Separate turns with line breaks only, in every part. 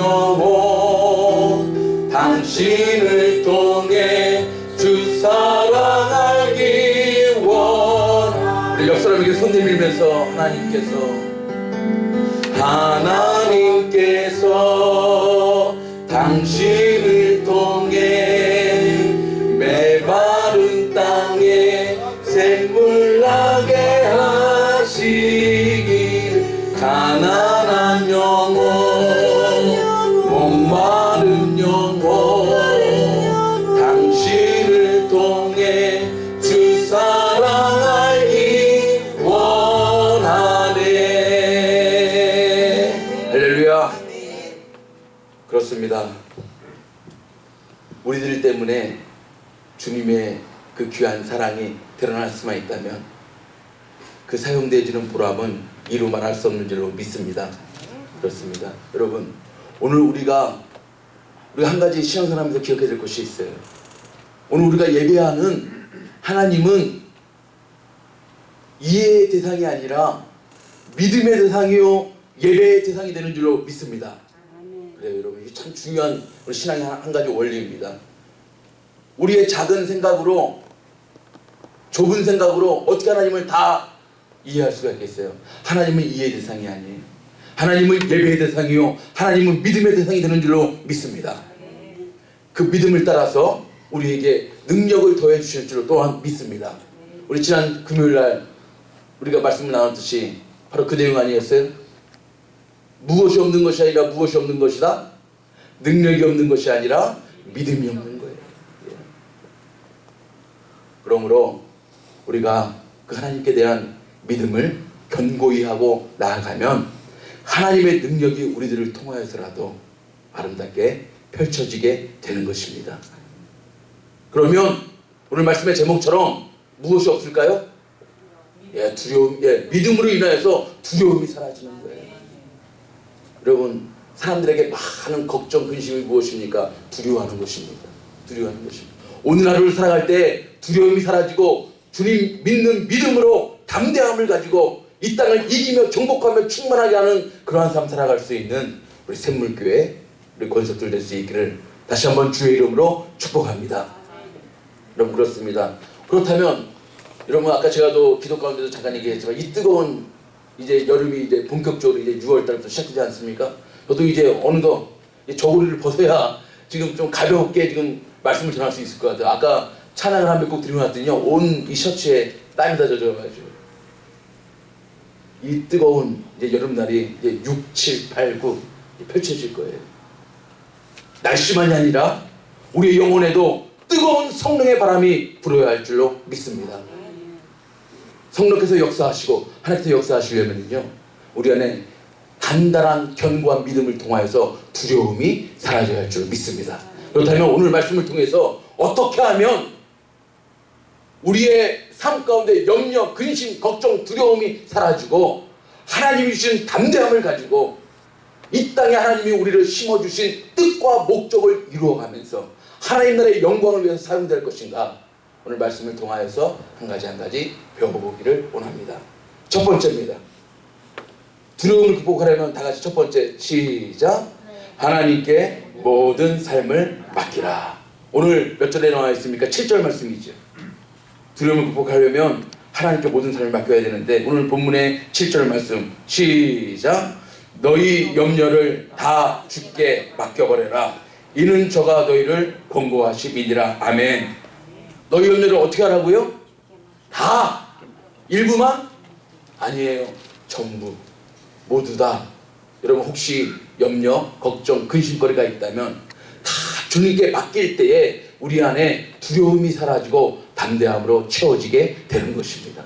영혼 당신을 통해 주 사랑 알기 원하. 우리 옆 사람에게 손 내밀면서 하나님께서 당신을 통해 메마른 땅에 샘물 나게 하시길. 가난한 영혼 목마른 영혼 당신을 통해 주 사랑 알기 원하네. 할렐루야. 그렇습니다. 우리들 때문에 주님의 그 귀한 사랑이 드러날 수만 있다면 그 사용되어지는 보람은 이루 말할 수 없는 줄로 믿습니다. 그렇습니다. 여러분, 오늘 우리가 한 가지 신앙생활하면서 기억해야 될 것이 있어요. 오늘 우리가 예배하는 하나님은 이해의 대상이 아니라 믿음의 대상이요 예배의 대상이 되는 줄로 믿습니다. 그래요, 여러분. 이게 참 중요한 우리 신앙의 한 가지 원리입니다. 우리의 작은 생각으로, 좁은 생각으로 어떻게 하나님을 다 이해할 수가 있겠어요? 하나님은 이해의 대상이 아니에요. 하나님은 예배의 대상이요 하나님은 믿음의 대상이 되는 줄로 믿습니다. 그 믿음을 따라서 우리에게 능력을 더해 주실 줄로 또한 믿습니다. 우리 지난 금요일날 우리가 말씀을 나눴듯이 바로 그 내용 아니었어요? 무엇이 없는 것이 아니라 무엇이 없는 것이다? 능력이 없는 것이 아니라 믿음이 없는 거예요. 그러므로 우리가 그 하나님께 대한 믿음을 견고히 하고 나아가면 하나님의 능력이 우리들을 통하여서라도 아름답게 펼쳐지게 되는 것입니다. 그러면 오늘 말씀의 제목처럼 무엇이 없을까요? 두려움, 믿음으로 인하여서 두려움이 사라지는 거예요. 여러분, 사람들에게 많은 걱정, 근심이 무엇입니까? 두려워하는 것입니다. 두려워하는 것입니다. 오늘 하루를 살아갈 때 두려움이 사라지고 주님 믿는 믿음으로 담대함을 가지고 이 땅을 이기며 정복하며 충만하게 하는 그러한 삶 살아갈 수 있는 우리 샘물교회 우리 권속들 될 수 있기를 다시 한번 주의 이름으로 축복합니다. 여러분, 그렇습니다. 그렇다면 여러분, 아까 제가 또 기도 가운데도 잠깐 얘기했지만 이 뜨거운 이제 여름이 이제 본격적으로 이제 6월 달부터 시작되지 않습니까? 저도 이제 어느덧 저고리를 벗어야 지금 좀 가볍게 지금 말씀을 전할 수 있을 것 같아요. 아까 찬양을 한 몇 곡 드리고 났더니요, 온 이 셔츠에 땀이 다 젖어가지고 이 뜨거운 이제 여름날이 이제 6, 7, 8, 9 펼쳐질 거예요. 날씨만이 아니라 우리의 영혼에도 뜨거운 성령의 바람이 불어야 할 줄로 믿습니다. 성령께서 역사하시고 하나님께서 역사하시려면요, 우리 안에 단단한 견고한 믿음을 통하여서 두려움이 사라져야 할 줄로 믿습니다. 그렇다면 오늘 말씀을 통해서 어떻게 하면 우리의 삶 가운데 염려, 근심, 걱정, 두려움이 사라지고 하나님이 주신 담대함을 가지고 이 땅에 하나님이 우리를 심어주신 뜻과 목적을 이루어가면서 하나님 나라의 영광을 위해서 사용될 것인가, 오늘 말씀을 통하여서 한 가지 한 가지 배워보기를 원합니다. 첫 번째입니다. 두려움을 극복하려면 다 같이 첫 번째 시작. 하나님께 모든 삶을 맡기라. 오늘 몇 절에 나와 있습니까? 7절 말씀이죠. 두려움을 극복하려면 하나님께 모든 삶을 맡겨야 되는데 오늘 본문의 7절 말씀 시작. 너희 염려를 다 주께 맡겨버려라. 이는 저가 너희를 권고하심이니라. 아멘. 너희 염려를 어떻게 하라고요? 다. 일부만? 아니에요. 전부. 모두 다. 여러분, 혹시 염려, 걱정, 근심거리가 있다면 다 주님께 맡길 때에 우리 안에 두려움이 사라지고 담대함으로 채워지게 되는 것입니다.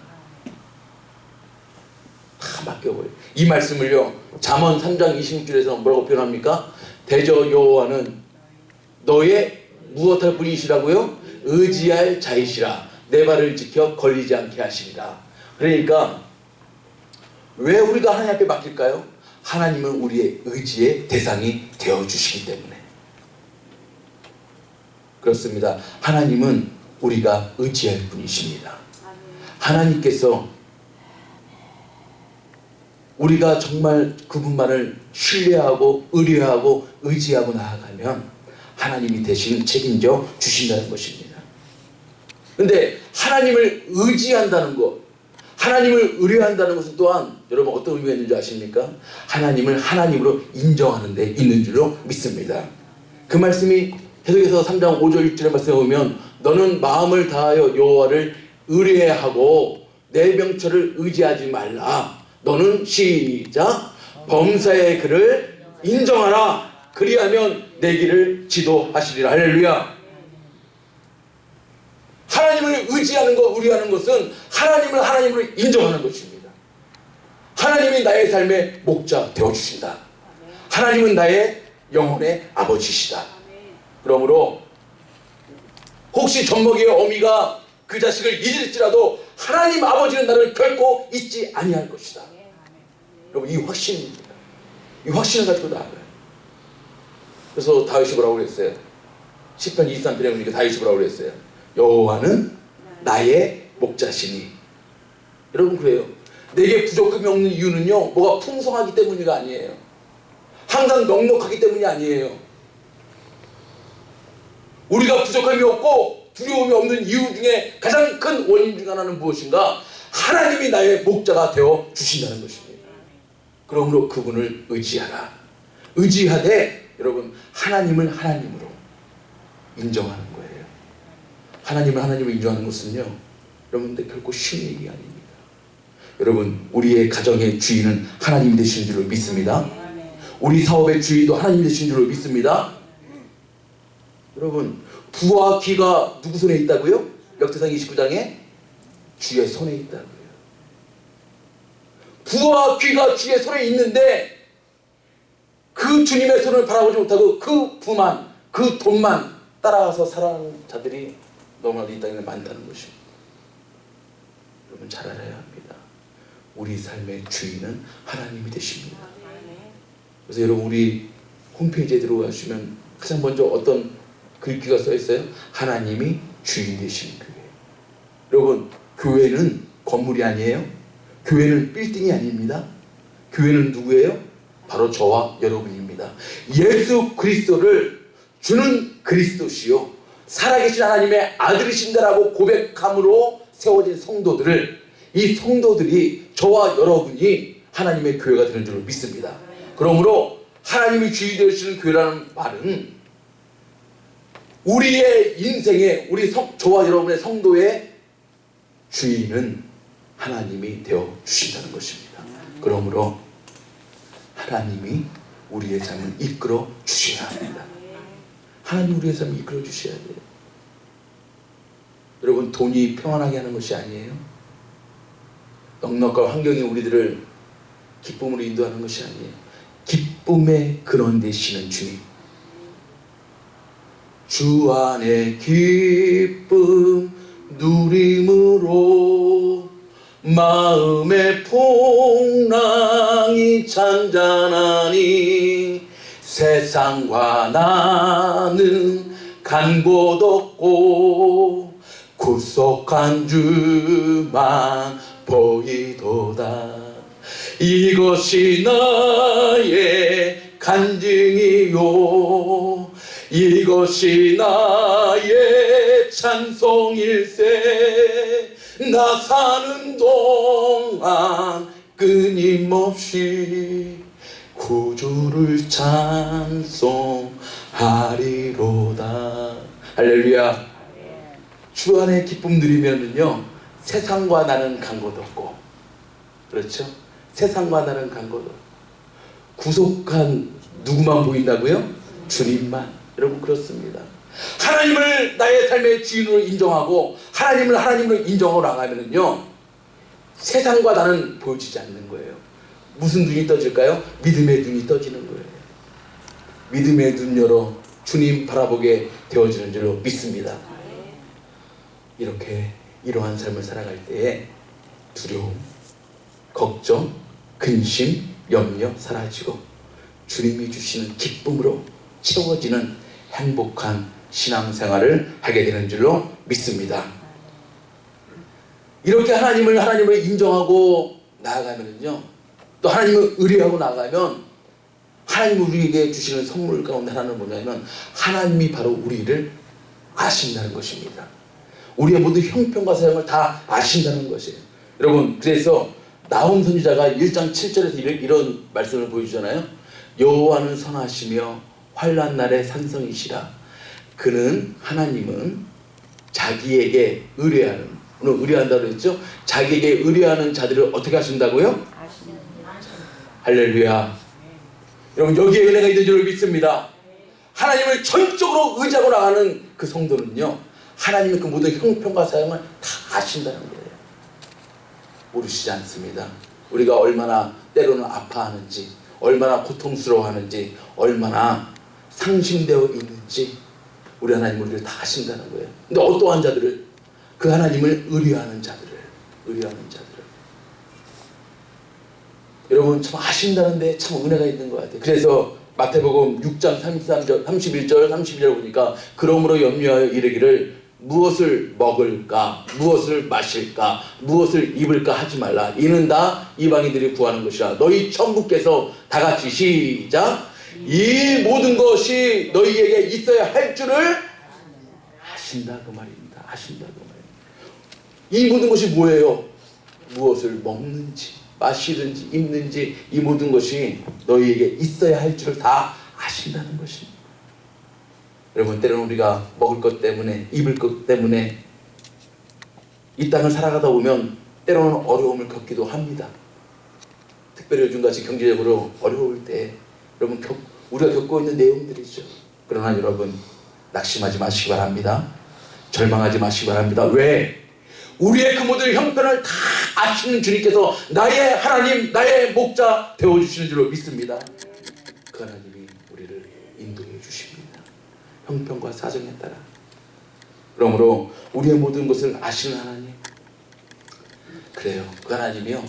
다 맡겨버려요. 이 말씀을요, 잠언 3장 26절에서 뭐라고 표현합니까? 대저 여호와는 너의 무엇할 분이시라고요? 의지할 자이시라. 내 발을 지켜 걸리지 않게 하시리라. 그러니까 왜 우리가 하나님 앞에 맡길까요? 하나님은 우리의 의지의 대상이 되어주시기 때문에. 그렇습니다. 하나님은 우리가 의지할 분이십니다. 하나님께서 우리가 정말 그분만을 신뢰하고 의뢰하고 의지하고 나아가면 하나님이 대신 책임져 주신다는 것입니다. 근데 하나님을 의지한다는 것, 하나님을 의뢰한다는 것은 또한 여러분 어떤 의미가 있는지 아십니까? 하나님을 하나님으로 인정하는 데 있는 줄로 믿습니다. 그 말씀이 계속해서 3장 5절 6절의 말씀에 보면 너는 마음을 다하여 여호와를 의뢰하고 내 명철을 의지하지 말라. 너는 시작 범사의 그를 인정하라. 그리하면 내 길을 지도하시리라. 할렐루야. 하나님을 의지하는 것, 의뢰하는 것은 하나님을 하나님으로 인정하는 것입니다. 하나님이 나의 삶의 목자 되어주신다. 하나님은 나의 영혼의 아버지시다. 그러므로 혹시 젖먹이의 어미가 그 자식을 잊을지라도 하나님 아버지는 나를 결코 잊지 아니할 것이다. 여러분 이 확신입니다. 이 확신을 가지고 나아가요. 그래서 다윗이 뭐라고 그랬어요? 시편 23편에 보니까 다윗이 뭐라고 그랬어요? 여호와는 나의 목자시니. 여러분 그래요. 내게 부족함이 없는 이유는요 뭐가 풍성하기 때문이가 아니에요. 항상 넉넉하기 때문이 아니에요. 우리가 부족함이 없고 두려움이 없는 이유 중에 가장 큰 원인 중 하나는 무엇인가? 하나님이 나의 목자가 되어 주신다는 것입니다. 그러므로 그분을 의지하라. 의지하되 여러분 하나님을 하나님으로 인정하는 거예요. 하나님을 하나님으로 인정하는 것은요 여러분들 결코 쉬운 얘기가 아닙니다. 여러분 우리의 가정의 주인은 하나님 되시는 줄로 믿습니다. 우리 사업의 주인도 하나님 되시는 줄로 믿습니다. 여러분 부와 귀가 누구 손에 있다고요? 역대상 29장에 주의 손에 있다고요. 부와 귀가 주의 손에 있는데 그 주님의 손을 바라보지 못하고 그 부만, 그 돈만 따라가서 살아가는 자들이 너무나도 이 땅에 많다는 것입니다. 여러분 잘 알아야 합니다. 우리 삶의 주인은 하나님이 되십니다. 그래서 여러분 우리 홈페이지에 들어가시면 가장 먼저 어떤 글귀가 써 있어요? 하나님이 주인 되신 교회. 여러분 교회는 건물이 아니에요. 교회는 빌딩이 아닙니다. 교회는 누구예요? 바로 저와 여러분입니다. 예수 그리스도를 주는 그리스도시요 살아계신 하나님의 아들이신다라고 고백함으로 세워진 성도들을, 이 성도들이 저와 여러분이 하나님의 교회가 되는 줄로 믿습니다. 그러므로 하나님이 주인 되시는 교회라는 말은 우리의 인생에 저와 여러분의 성도의 주인은 하나님이 되어 주신다는 것입니다. 그러므로 하나님이 우리의 삶을 이끌어 주셔야 합니다. 하나님 우리의 삶을 이끌어 주셔야 돼요. 여러분 돈이 평안하게 하는 것이 아니에요. 넉넉한 환경이 우리들을 기쁨으로 인도하는 것이 아니에요. 기쁨의 근원 되시는 주님, 주 안에 기쁨 누림으로 마음의 풍랑이 잔잔하니 세상과 나는 간 곳 없고 구속한 주만 보이도다. 이것이 나의 간증이요 이것이 나의 찬송일세. 나 사는 동안 끊임없이 구주를 찬송하리로다. 할렐루야. 주 안에 기쁨 누리면은요 세상과 나는 간 곳 없고, 그렇죠? 세상과 나는 간 곳 없고 구속한 누구만 보인다고요? 주님만. 여러분 그렇습니다. 하나님을 나의 삶의 주인으로 인정하고 하나님을 하나님으로 인정하고 나가면은요 세상과 나는 보여지지 않는 거예요. 무슨 눈이 떠질까요? 믿음의 눈이 떠지는 거예요. 믿음의 눈 열어 주님 바라보게 되어지는 줄로 믿습니다. 이렇게 이러한 삶을 살아갈 때에 두려움, 걱정, 근심, 염려 사라지고 주님이 주시는 기쁨으로 채워지는 행복한 신앙생활을 하게 되는 줄로 믿습니다. 이렇게 하나님을 하나님으로 인정하고 나아가면요 또 하나님을 의뢰하고 나가면 하나님이 우리에게 주시는 선물 가운데 하나는 뭐냐면 하나님이 바로 우리를 아신다는 것입니다. 우리의 모든 형편과 사정을 다 아신다는 것이에요. 여러분, 그래서 나훔 선지자가 1장 7절에서 이런 말씀을 보여주잖아요. 여호와는 선하시며 환난 날에 산성이시라. 그는 하나님은 자기에게 의뢰하는, 오늘 의뢰한다고 했죠? 자기에게 의뢰하는 자들을 어떻게 하신다고요? 할렐루야. 여러분, 여기에 은혜가 있는 줄 믿습니다. 하나님을 전적으로 의지하고 나가는 그 성도는요, 하나님의 그 모든 형편과 사정을 다 아신다는 거예요. 모르시지 않습니다. 우리가 얼마나 때로는 아파하는지, 얼마나 고통스러워하는지, 얼마나 상심되어 있는지 우리 하나님 우리를 다 아신다는 거예요. 근데 어떠한 자들을? 그 하나님을 의뢰하는 자들을. 여러분, 참 아신다는데 참 은혜가 있는 것 같아요. 그래서 마태복음 6장 31절 32절 보니까 그러므로 염려하여 이르기를 무엇을 먹을까, 무엇을 마실까, 무엇을 입을까 하지 말라. 이는 다 이방인들이 구하는 것이라. 너희 천국께서 다 같이 시작. 이 모든 것이 너희에게 있어야 할 줄을 아신다 그 말입니다. 아신다 그 말입니다. 이 모든 것이 뭐예요? 무엇을 먹는지 마시든지 입는지 이 모든 것이 너희에게 있어야 할 줄을 다 아신다는 것입니다. 여러분, 때로는 우리가 먹을 것 때문에, 입을 것 때문에 이 땅을 살아가다 보면 때로는 어려움을 겪기도 합니다. 특별히 요즘같이 경제적으로 어려울 때 여러분 우리가 겪고 있는 내용들이죠. 그러나 여러분, 낙심하지 마시기 바랍니다. 절망하지 마시기 바랍니다. 왜? 우리의 그 모든 형편을 다 아시는 주님께서 나의 하나님, 나의 목자 되어주시는 줄로 믿습니다. 그 하나님이 우리를 인도해 주십니다. 형편과 사정에 따라. 그러므로 우리의 모든 것을 아시는 하나님, 그래요. 그 하나님이요,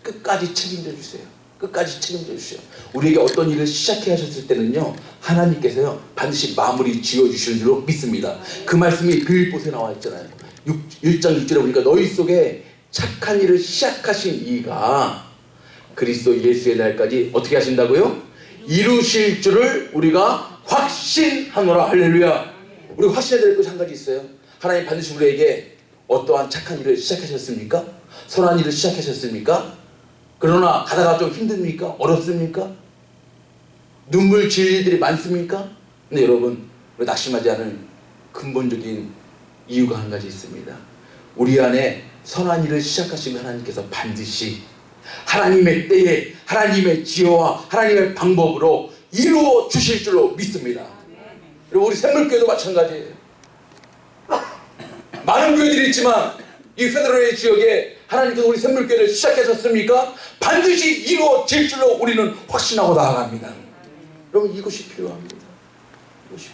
끝까지 책임져 주세요. 끝까지 책임져 주세요. 우리에게 어떤 일을 시작해 하셨을 때는요, 하나님께서요 반드시 마무리 지어 주시는 줄로 믿습니다. 그 말씀이 빌립보서에 나와 있잖아요. 1장 6절에 보니까 너희 속에 착한 일을 시작하신 이가 그리스도 예수의 날까지 어떻게 하신다고요? 이루실 줄을 우리가 확신하노라. 할렐루야. 우리 확신해야 될 것이 한 가지 있어요. 하나님 반드시 우리에게 어떠한 착한 일을 시작하셨습니까? 선한 일을 시작하셨습니까? 그러나 가다가 좀 힘듭니까? 어렵습니까? 눈물 지을 일들이 많습니까? 근데 여러분, 우리 낙심하지 않을 근본적인 이유가 한 가지 있습니다. 우리 안에 선한 일을 시작하시면 하나님께서 반드시 하나님의 때에 하나님의 지혜와 하나님의 방법으로 이루어 주실 줄로 믿습니다. 그리고 우리 샘물교회도 마찬가지예요. 많은 교회들이 있지만 이 페드로의 지역에 하나님께서 우리 샘물교회를 시작하셨습니까? 반드시 이루어질 줄로 우리는 확신하고 나아갑니다. 여러분, 이것이 필요합니다. 이것이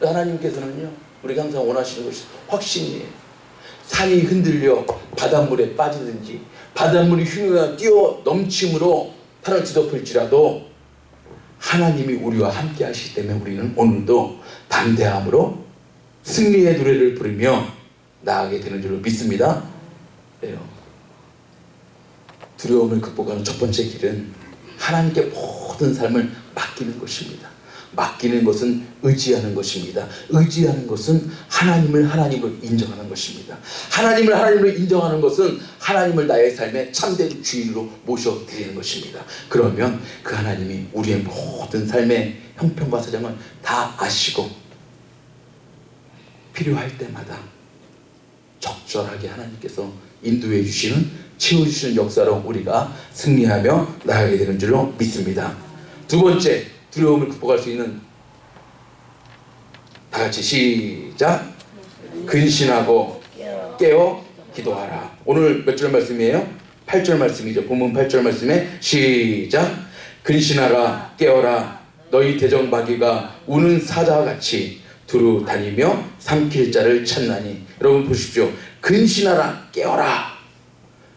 필요해요. 하나님께서는요, 우리가 항상 원하시는 것이 확신이에요. 산이 흔들려 바닷물에 빠지든지 바닷물이 흉흉하게 뛰어 넘침으로 산을 뒤덮을지라도 하나님이 우리와 함께 하시기 때문에 우리는 오늘도 담대함으로 승리의 노래를 부르며 나아가게 되는 줄로 믿습니다. 그래요. 두려움을 극복하는 첫 번째 길은 하나님께 모든 삶을 맡기는 것입니다. 맡기는 것은 의지하는 것입니다. 의지하는 것은 하나님을 하나님으로 인정하는 것입니다. 하나님을 하나님으로 인정하는 것은 하나님을 나의 삶의 참된 주인으로 모셔드리는 것입니다. 그러면 그 하나님이 우리의 모든 삶의 형편과 사정을 다 아시고 필요할 때마다 적절하게 하나님께서 인도해 주시는, 채워주시는 역사로 우리가 승리하며 나아가게 되는 줄로 믿습니다. 두 번째, 두려움을 극복할 수 있는, 다 같이 시작. 근신하고 깨어 기도하라. 오늘 몇 절 말씀이에요? 8절 말씀이죠. 본문 8절 말씀에 시작. 근신하라 깨어라. 너희 대적마귀가 우는 사자와 같이 두루 다니며 삼킬 자를 찾나니. 여러분 보십시오. 근신하라 깨어라.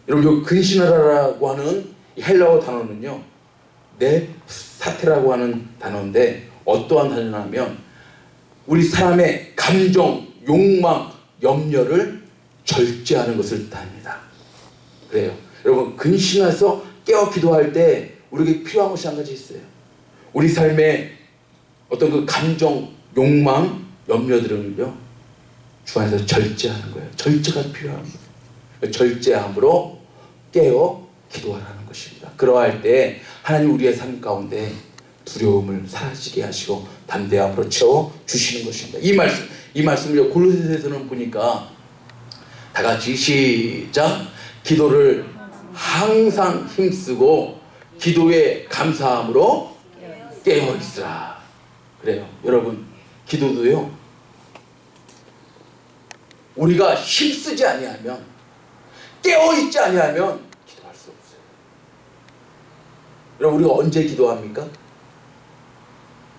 여러분, 이 근신하라라고 하는 헬라어 단어는요, 넵사테라고 하는 단어인데 어떠한 단어냐면 우리 사람의 감정, 욕망, 염려를 절제하는 것을 뜻합니다. 그래요. 여러분, 근신해서 깨어 기도할 때 우리에게 필요한 것이 한 가지 있어요. 우리 삶의 어떤 그 감정, 욕망, 염려들은요, 주 안에서 절제하는 거예요. 절제가 필요합니다. 절제함으로 깨어 기도하라는 것입니다. 그러할 때 하나님 우리의 삶 가운데 두려움을 사라지게 하시고 담대함으로 채워 주시는 것입니다. 이 말씀을 골로새서에서는 보니까 다 같이 시작. 기도를 항상 힘쓰고 기도에 감사함으로 깨어 있으라. 그래요. 여러분, 기도도요, 우리가 힘쓰지 아니하면, 깨어 있지 아니하면 기도할 수 없어요. 여러분, 우리가 언제 기도합니까?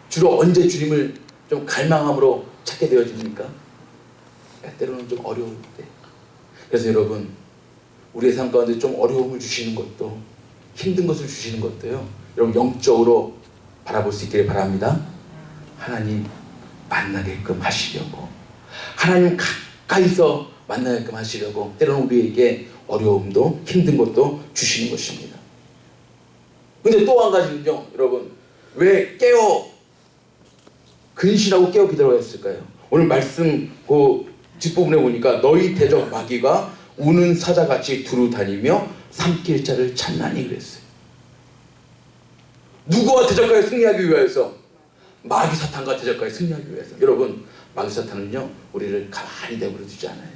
주로 언제 주님을 좀 갈망함으로 찾게 되어집니까? 때로는 좀 어려울 때. 그래서 여러분, 우리의 삶 가운데 좀 어려움을 주시는 것도, 힘든 것을 주시는 것도요, 여러분 영적으로 바라볼 수 있기를 바랍니다. 하나님 만나게끔 하시려고, 하나님 가까이서 만나게끔 하시려고 때로는 우리에게 어려움도 힘든 것도 주시는 것입니다. 근데 또 한 가지는요, 여러분, 왜 깨어 근신하고 깨어 기도하라고 했을까요? 오늘 말씀 그 뒷부분에 보니까 너희 대적 마귀가 우는 사자같이 두루 다니며 삼킬 자를 찾나니 그랬어요. 누구와 대적하여 승리하기 위해서? 마귀 사탄과 대적하여 승리하기 위해서. 여러분, 마귀 사탄은요, 우리를 가만히 내버려 두지 않아요.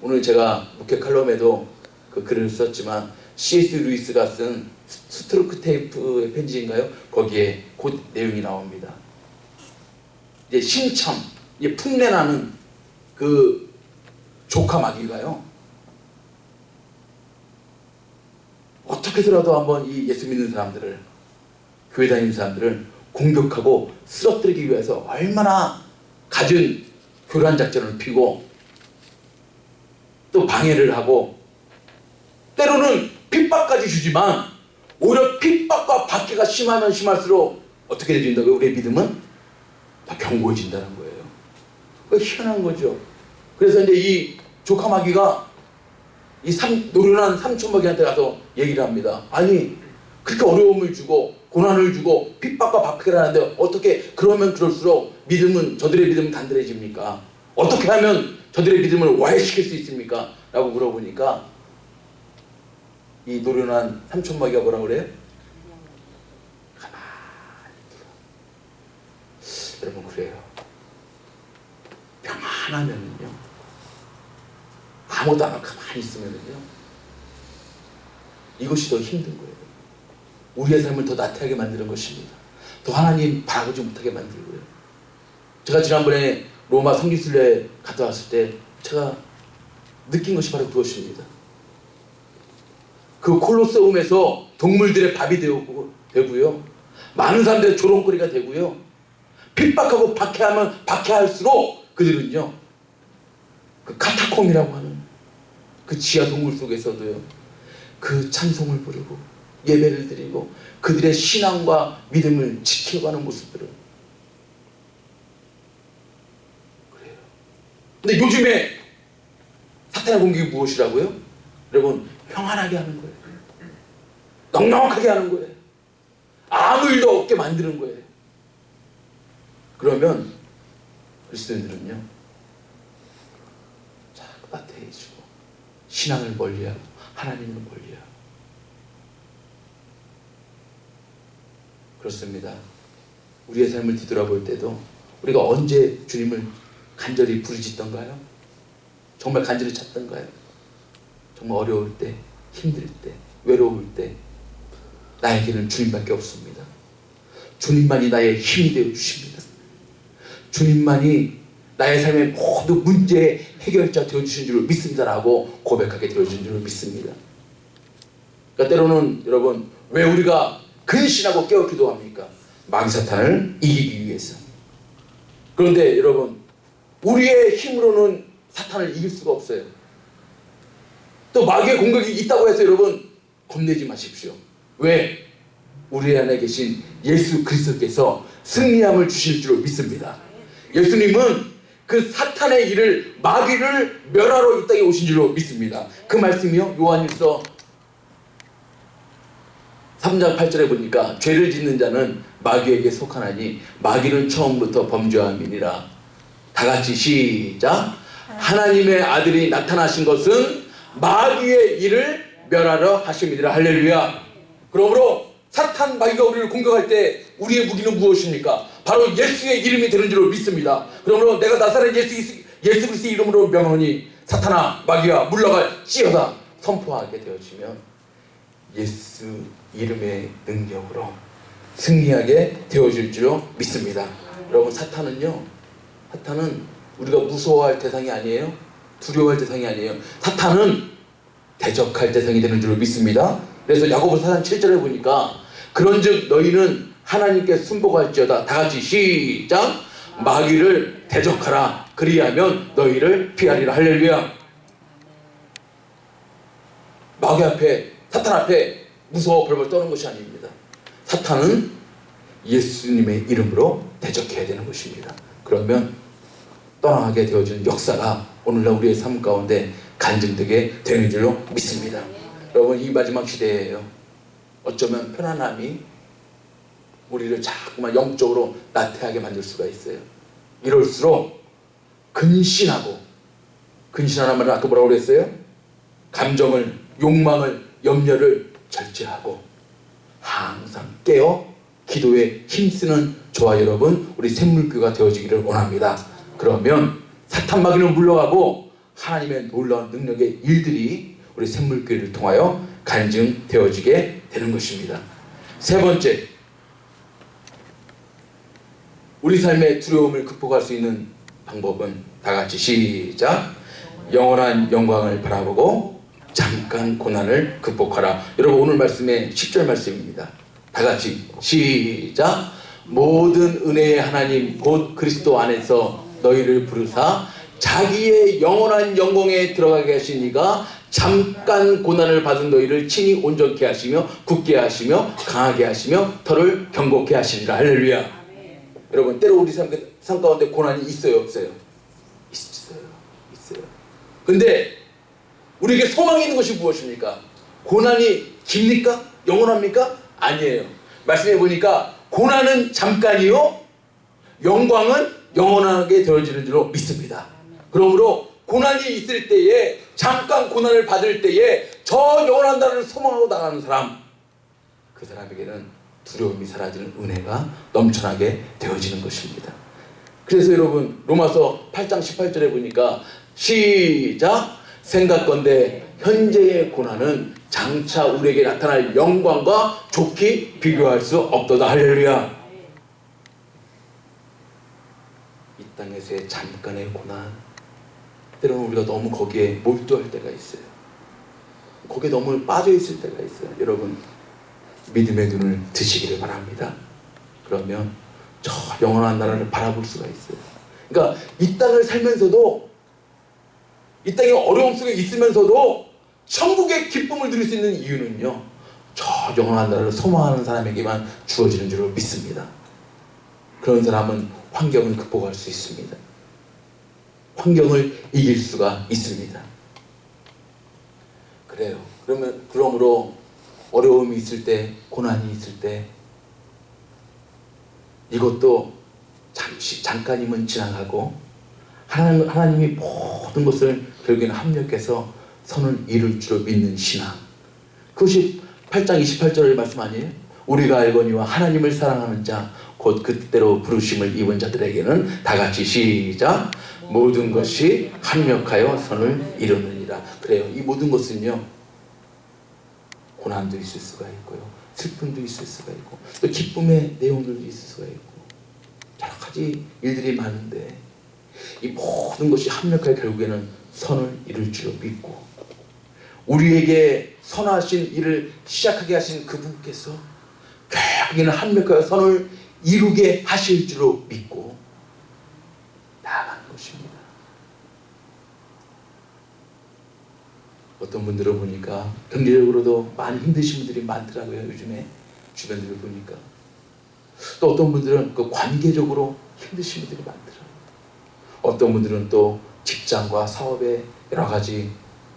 오늘 제가 목회 칼럼에도 그 글을 썼지만 C.S. 루이스가 쓴 스트로크 테이프의 편지인가요? 거기에 그 내용이 나옵니다. 이제 신참, 이제 풍내나는 그 조카 마귀가요, 어떻게 해서라도 한번 이 예수 믿는 사람들을, 교회 다니는 사람들을 공격하고 쓰러뜨리기 위해서 얼마나 갖은 교란 작전을 피고 또 방해를 하고 때로는 핍박까지 주지만 오히려 핍박과 박해가 심하면 심할수록 어떻게 되진다고요? 우리의 믿음은 더 견고해진다는 거예요. 그게 희한한 거죠. 그래서 이제 이 조카 마귀가 이 노련한 삼촌 마귀한테 가서 얘기를 합니다. 아니, 그렇게 어려움을 주고 고난을 주고 핍박과 박해를 하는데 어떻게 그러면 그럴수록 저들의 믿음은 단단해집니까? 어떻게 하면 저들의 믿음을 와해시킬 수 있습니까? 라고 물어보니까 이 노련한 삼촌 마귀가 뭐라고 그래요? 가만히 있어. 여러분, 그래요. 평안하면요, 아무도 안 하고 가만히 있으면요, 이것이 더 힘든 거예요. 우리의 삶을 더 나태하게 만드는 것입니다. 더 하나님 바라보지 못하게 만들고요. 제가 지난번에 로마 성지순례 갔다 왔을 때 제가 느낀 것이 바로 그것입니다. 그 콜로세움에서 동물들의 밥이 되고요, 많은 사람들의 조롱거리가 되고요, 핍박하고 박해하면 박해할수록 그들은요, 그 카타콤이라고 하는 그 지하 동굴 속에서도요, 그 찬송을 부르고 예배를 드리고 그들의 신앙과 믿음을 지켜가는 모습들을. 그래요. 근데 요즘에 사탄의 공격이 무엇이라고요? 여러분, 평안하게 하는 거예요. 넉넉하게 하는 거예요. 아무 일도 없게 만드는 거예요. 그러면 그리스도인들은요, 자꾸 나태해지고 신앙을 멀리하고 하나님을 멀리하고. 그렇습니다. 우리의 삶을 뒤돌아볼 때도 우리가 언제 주님을 간절히 부르짖던가요? 정말 간절히 찾던가요? 정말 어려울 때, 힘들 때, 외로울 때 나에게는 주님밖에 없습니다. 주님만이 나의 힘이 되어 주십니다. 주님만이 나의 삶의 모든 문제의 해결자 되어 주신 줄 믿습니다라고 고백하게 되어 주신 줄 믿습니다. 그러니까 때로는 여러분, 왜 우리가 근신하고 깨어 기도합니까? 마귀 사탄을 이기기 위해서. 그런데 여러분, 우리의 힘으로는 사탄을 이길 수가 없어요. 또 마귀의 공격이 있다고 해서 여러분 겁내지 마십시오. 왜? 우리 안에 계신 예수 그리스도께서 승리함을 주실 줄 믿습니다. 예수님은 그 사탄의 일을 마귀를 멸하러 이 땅에 오신 줄로 믿습니다. 그 말씀이요 요한일서 3장 8절에 보니까 죄를 짓는 자는 마귀에게 속하나니 마귀는 처음부터 범죄함이니라. 다같이 시작. 하나님의 아들이 나타나신 것은 마귀의 일을 멸하러 하심이니라. 할렐루야. 그러므로 사탄 마귀가 우리를 공격할 때 우리의 무기는 무엇입니까? 바로 예수의 이름이 되는 줄로 믿습니다. 그러므로 내가 나사렛 예수 그리스도의 이름으로 명하니 사탄아 마귀야 물러갈지어다 선포하게 되어지면 예수 이름의 능력으로 승리하게 되어질 줄로 믿습니다. 여러분 사탄은 우리가 무서워할 대상이 아니에요. 두려워할 대상이 아니에요. 사탄은 대적할 대상이 되는 줄로 믿습니다. 그래서 야고보서 4장 7절에 보니까 그런즉 너희는 하나님께 순복할지어다. 다같이 시작. 마귀를 대적하라. 그리하면 너희를 피하리라. 할렐루야. 마귀 앞에 사탄 앞에 무서워 벌벌 떠는 것이 아닙니다. 사탄은 예수님의 이름으로 대적해야 되는 것입니다. 그러면 떠나가게 되어지는 역사가 오늘날 우리의 삶 가운데 간증되게 되는 줄로 믿습니다. 여러분 이 마지막 시대에요. 어쩌면 편안함이 우리를 자꾸만 영적으로 나태하게 만들 수가 있어요. 이럴수록 근신하라는 말은 아까 뭐라고 그랬어요? 감정을, 욕망을, 염려를 절제하고 항상 깨어 기도에 힘쓰는 저와 여러분 우리 샘물교가 되어지기를 원합니다. 그러면 사탄 마귀는 물러가고 하나님의 놀라운 능력의 일들이 우리 샘물교회를 통하여 간증되어지게 되는 것입니다. 세 번째, 우리 삶의 두려움을 극복할 수 있는 방법은 다같이 시작. 영원한 영광을 바라보고 잠깐 고난을 극복하라. 여러분 오늘 말씀의 10절 말씀입니다. 다같이 시작. 모든 은혜의 하나님 곧 그리스도 안에서 너희를 부르사 자기의 영원한 영광에 들어가게 하신 이가 잠깐 고난을 받은 너희를 친히 온전케 하시며 굳게 하시며 강하게 하시며 터를 견고케 하시리라. 할렐루야. 여러분 때로 우리 삶 가운데 고난이 있어요 없어요? 있어요. 근데 우리에게 소망이 있는 것이 무엇입니까? 고난이 깁니까? 영원합니까? 아니에요. 말씀해 보니까 고난은 잠깐이요 영광은 영원하게 되어지는 줄로 믿습니다. 그러므로 고난이 있을 때에 잠깐 고난을 받을 때에 저 영원한 나라를 소망하고 나가는 사람, 그 사람에게는 두려움이 사라지는 은혜가 넘쳐나게 되어지는 것입니다. 그래서 여러분 로마서 8장 18절에 보니까 시작. 생각건대 현재의 고난은 장차 우리에게 나타날 영광과 좋게 비교할 수 없도다. 할렐루야. 이 땅에서의 잠깐의 고난, 때로는 우리가 너무 거기에 몰두할 때가 있어요. 거기에 너무 빠져 있을 때가 있어요. 여러분 믿음의 눈을 드시기를 바랍니다. 그러면 저 영원한 나라를 바라볼 수가 있어요. 그러니까 이 땅을 살면서도 이 땅의 어려움 속에 있으면서도 천국의 기쁨을 누릴 수 있는 이유는요, 저 영원한 나라를 소망하는 사람에게만 주어지는 줄로 믿습니다. 그런 사람은 환경을 극복할 수 있습니다. 환경을 이길 수가 있습니다. 그래요. 그러므로 어려움이 있을 때, 고난이 있을 때 이것도 잠깐이면 지나가고 하나님이 모든 것을 결국에는 합력해서 선을 이룰 줄로 믿는 신앙. 그것이 8장 28절의 말씀 아니에요? 우리가 알거니와 하나님을 사랑하는 자 곧 그때로 부르심을 입은 자들에게는 다같이 시작. 모든 것이 합력하여 선을 이루느니라. 그래요. 이 모든 것은요, 고난도 있을 수가 있고요, 슬픔도 있을 수가 있고, 또 기쁨의 내용들도 있을 수가 있고, 여러 가지 일들이 많은데 이 모든 것이 합력하여 결국에는 선을 이룰 줄로 믿고, 우리에게 선하신 일을 시작하게 하신 그분께서 결국에는 합력하여 선을 이루게 하실 줄로 믿고 나아가는 것입니다. 어떤 분들은 보니까 경제적으로도 많이 힘드신 분들이 많더라고요. 요즘에 주변들을 보니까. 또 어떤 분들은 그 관계적으로 힘드신 분들이 많더라고요. 어떤 분들은 또 직장과 사업에 여러 가지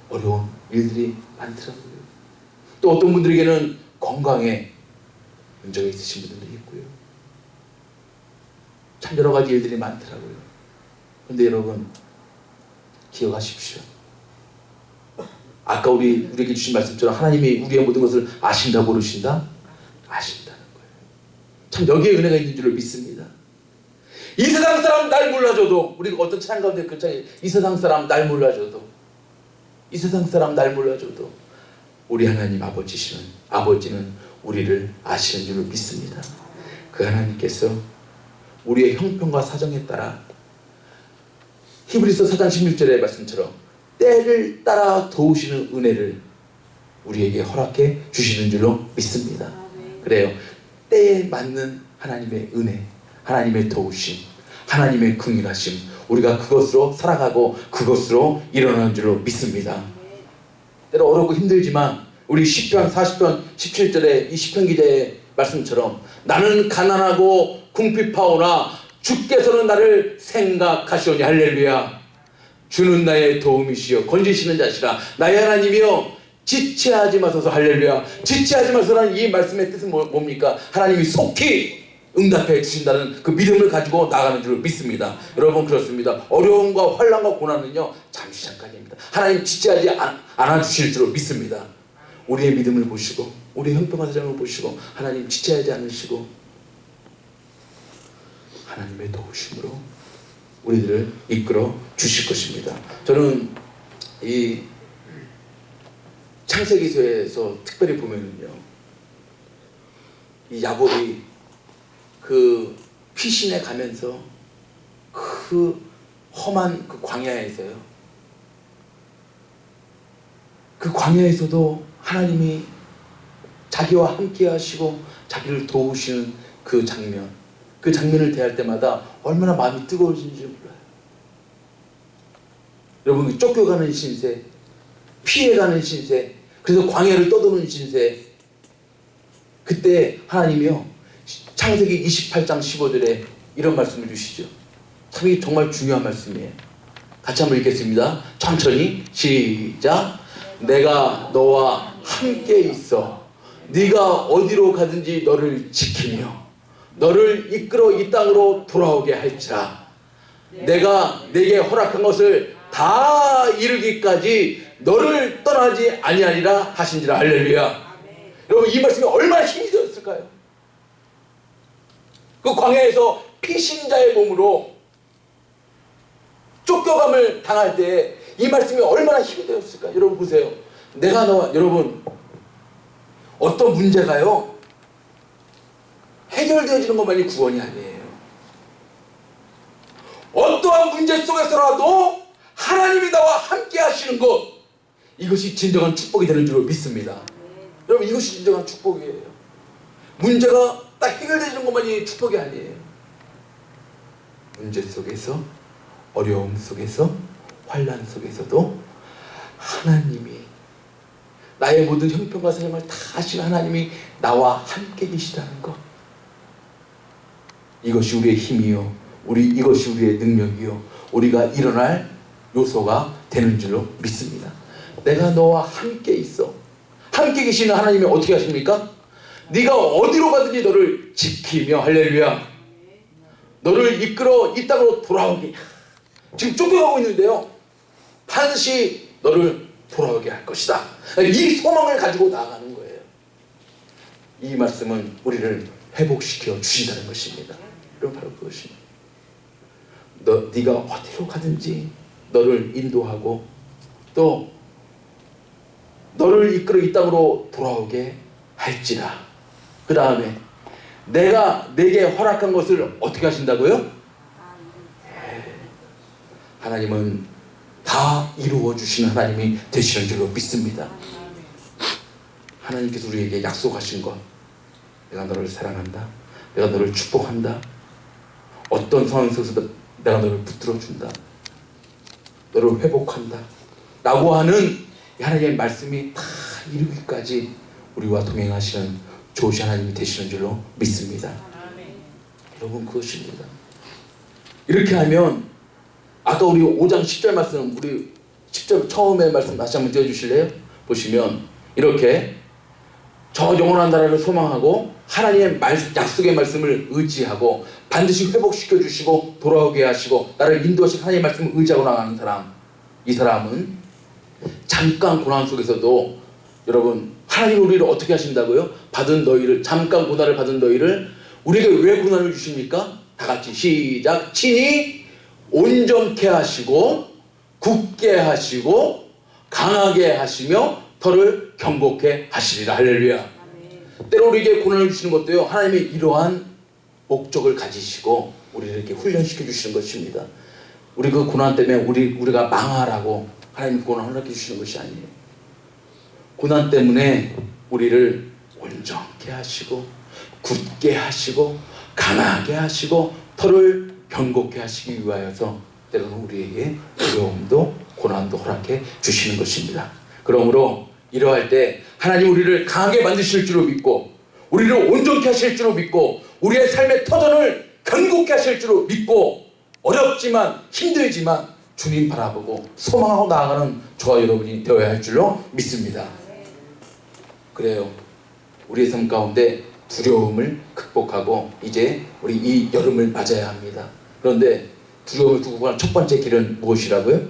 어려운 일들이 많더라고요. 또 어떤 분들에게는 건강에 문제가 있으신 분들도 있고요. 참 여러 가지 일들이 많더라고요. 그런데 여러분 기억하십시오. 아까 우리에게 주신 말씀처럼 하나님이 우리의 모든 것을 아신다고 그러신다? 아신다는 거예요. 참 여기에 은혜가 있는 줄을 믿습니다. 이 세상 사람 날 몰라줘도, 우리가 어떤 찬양 가운데 그 찬양, 이 세상 사람 날 몰라줘도, 이 세상 사람 날 몰라줘도 우리 하나님 아버지는 우리를 아시는 줄을 믿습니다. 그 하나님께서 우리의 형편과 사정에 따라 히브리서 4장 16절의 말씀처럼 때를 따라 도우시는 은혜를 우리에게 허락해 주시는 줄로 믿습니다. 그래요. 때에 맞는 하나님의 은혜, 하나님의 도우심, 하나님의 긍휼하심, 우리가 그것으로 살아가고 그것으로 일어나는 줄로 믿습니다. 때로 어렵고 힘들지만 우리 시편 40편 17절에 이 시편 기자의 말씀처럼 나는 가난하고 궁핍하오나 주께서는 나를 생각하시오니 할렐루야. 주는 나의 도움이시여 건지시는 자시라. 나의 하나님이여 지체하지 마소서. 할렐루야. 지체하지 마소서라는 이 말씀의 뜻은 뭡니까? 하나님이 속히 응답해 주신다는 그 믿음을 가지고 나가는 줄 믿습니다. 여러분 그렇습니다. 어려움과 환난과 고난은요 잠시 잠깐입니다. 하나님 지체하지 않아 주실 줄 믿습니다. 우리의 믿음을 보시고 우리의 형편과 사정을 보시고 하나님 지체하지 않으시고 하나님의 도우심으로 우리들을 이끌어 주실 것입니다. 저는 이 창세기서에서 특별히 보면은요, 이 야곱이 그 피신에 가면서 그 험한 그 광야에서요, 그 광야에서도 하나님이 자기와 함께 하시고 자기를 도우시는 그 장면을 대할 때마다 얼마나 마음이 뜨거워지는지 몰라요. 여러분 쫓겨가는 신세, 피해가는 신세, 그래서 광야를 떠도는 신세, 그때 하나님이요 창세기 28장 15절에 이런 말씀을 주시죠. 참 이게 정말 중요한 말씀이에요. 같이 한번 읽겠습니다. 천천히 시작. 내가 너와 함께 있어 네가 어디로 가든지 너를 지키며 너를 이끌어 이 땅으로 돌아오게 할지라. 내가 내게 허락한 것을 다 이루기까지 너를 떠나지 아니하리라 하신지라. 할렐루야. 여러분 이 말씀이 얼마나 힘이 되었을까요? 그 광야에서 피신자의 몸으로 쫓겨감을 당할 때 이 말씀이 얼마나 힘이 되었을까요? 여러분 보세요. 여러분 어떤 문제가요 해결되어지는 것만이 구원이 아니에요. 어떠한 문제 속에서라도 하나님이 나와 함께 하시는 것, 이것이 진정한 축복이 되는 줄 믿습니다. 여러분 이것이 진정한 축복이에요. 문제가 딱 해결되는 것만이 축복이 아니에요. 문제 속에서, 어려움 속에서, 환난 속에서도 하나님이, 나의 모든 형편과 삶을 다 아시는 하나님이 나와 함께 계시다는 것, 이것이 우리의 힘이요, 이것이 우리의 능력이요, 우리가 일어날 요소가 되는 줄로 믿습니다. 내가 너와 함께 있어. 함께 계시는 하나님이 어떻게 하십니까? 네가 어디로 가든지 너를 지키며, 할렐루야, 너를 이끌어 이 땅으로 돌아오게. 지금 쫓겨가고 있는데요, 반드시 너를 돌아오게 할 것이다. 이 소망을 가지고 나아가는 거예요. 이 말씀은 우리를 회복시켜 주신다는 것입니다. 그럼 바로 그것입니다. 네가 어디로 가든지 너를 인도하고 또 너를 이끌어 이 땅으로 돌아오게 할지라. 그 다음에 내가 내게 허락한 것을 어떻게 하신다고요? 하나님은 다 이루어 주시는 하나님이 되시는 줄로 믿습니다. 하나님께서 우리에게 약속하신 것, 내가 너를 사랑한다, 내가 너를 축복한다, 어떤 상황 속에서도 내가 너를 붙들어준다, 너를 회복한다 라고 하는 하나님의 말씀이 다 이루기까지 우리와 동행하시는 좋으신 하나님이 되시는 줄로 믿습니다. 여러분 그것입니다. 이렇게 하면 아까 우리 5장 10절 말씀, 우리 10절 처음에 말씀 다시 한번 띄워주실래요? 보시면 이렇게 저 영원한 나라를 소망하고 하나님의 약속의 말씀을 의지하고 반드시 회복시켜 주시고 돌아오게 하시고 나를 인도하신 하나님의 말씀을 의지하고 나가는 사람, 이 사람은 잠깐 고난 속에서도, 여러분, 하나님이 우리를 어떻게 하신다고요? 받은 너희를, 잠깐 고난을 받은 너희를, 우리에게 왜 고난을 주십니까? 다 같이 시작. 친히 온전케 하시고 굳게 하시고 강하게 하시며 터를 견고케 하시리라. 할렐루야. 때로 우리에게 고난을 주시는 것도요, 하나님이 이러한 목적을 가지시고 우리를 이렇게 훈련시켜 주시는 것입니다. 우리 그 고난 때문에 우리가 망하라고 하나님 고난을 허락해 주시는 것이 아니에요. 고난 때문에 우리를 온전케 하시고 굳게 하시고 강하게 하시고 터를 견고케 하시기 위하여서 때로는 우리에게 어려움도 고난도 허락해 주시는 것입니다. 그러므로 이러할 때 하나님 우리를 강하게 만드실 줄로 믿고 우리를 온전케 하실 줄로 믿고 우리의 삶의 터전을 견고케 하실 줄로 믿고 어렵지만 힘들지만 주님 바라보고 소망하고 나아가는 저와 여러분이 되어야 할 줄로 믿습니다. 그래요. 우리의 삶 가운데 두려움을 극복하고 이제 우리 이 여름을 맞아야 합니다. 그런데 두려움을 극복하는 첫 번째 길은 무엇이라고요?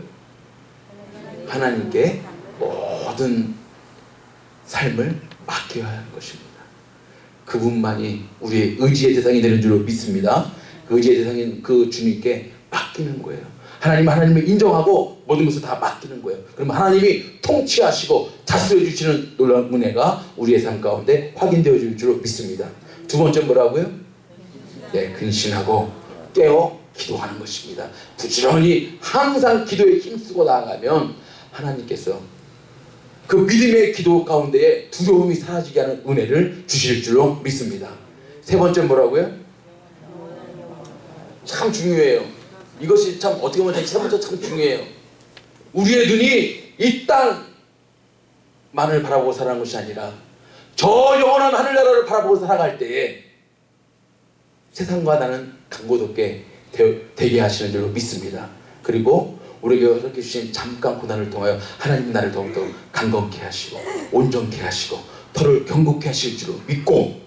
하나님께 모든 삶을 맡겨야 하는 것입니다. 그분만이 우리의 의지의 대상이 되는 줄로 믿습니다. 그 의지의 대상인 그 주님께 맡기는 거예요. 하나님을 인정하고 모든 것을 다 맡기는 거예요. 그러면 하나님이 통치하시고 다스려 주시는 놀라운 은혜가 우리의 삶 가운데 확인되어 줄 줄로 믿습니다. 두 번째 뭐라고요? 네, 근신하고 깨어 기도하는 것입니다. 부지런히 항상 기도에 힘쓰고 나아가면 하나님께서 그 믿음의 기도 가운데에 두려움이 사라지게 하는 은혜를 주실 줄로 믿습니다. 세 번째 뭐라고요? 참 중요해요. 이것이 참 어떻게 보면 세 번째 참 중요해요. 우리의 눈이 이 땅만을 바라보고 살아가는 것이 아니라 저 영원한 하늘나라를 바라보고 살아갈 때에 세상과 나는 강고롭게 되게 하시는 줄로 믿습니다. 그리고 우리에게 허락해 주신 잠깐 고난을 통하여 하나님이 나를 더욱더 강건케 하시고 온전케 하시고 터를 견고케 하실 줄로 믿고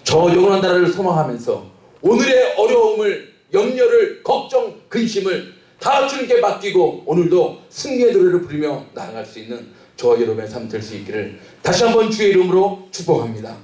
저 영원한 나라를 소망하면서 오늘의 어려움을, 염려를, 걱정, 근심을 다 주님께 맡기고 오늘도 승리의 노래를 부르며 나아갈 수 있는 저와 여러분의 삶 될 수 있기를 다시 한번 주의 이름으로 축복합니다.